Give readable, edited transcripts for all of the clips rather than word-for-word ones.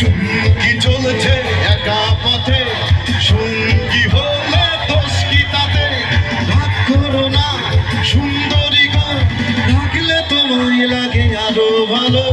চুমকি চলেছে একা পথে, সঙ্গী হলে দোষ কি তাতে? রাগ করো না সুন্দরী গো, রাখলে তোমায় লাগে আরো ভালো।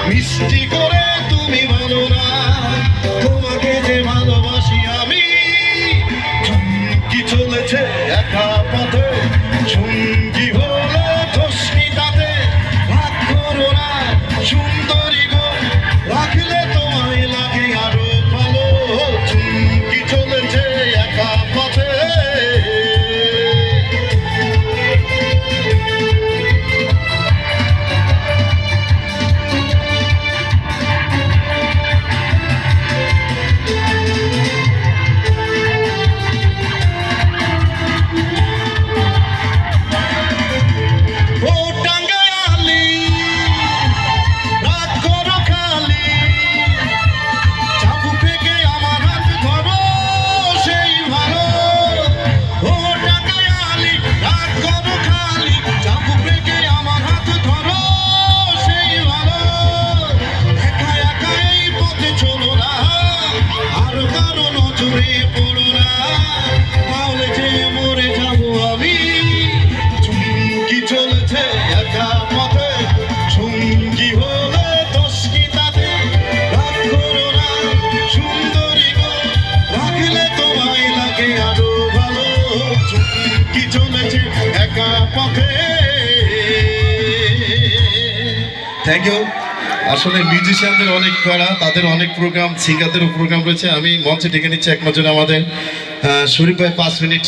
মিষ্টি করে তুমি বলো না, তোমাকে যে ভালোবাসি আমি। চুমকি চলেছে একা পথে, সঙ্গী হলে দোষ কি তাতে? রাগ করো না সুন্দরী গো, রাখলে তোমায় লাগে আরো ভালো। চুমকি চলেছে একা পথে। Thank you. আসলে মিউজিশিয়ানদের অনেক প্যারা, তাদের অনেক প্রোগ্রাম, সিঙ্গারদেরও প্রোগ্রাম রয়েছে। আমি মঞ্চে ডেকে নিচ্ছি এক নজরে আমাদের শরীফ ভাই 5 মিনিট।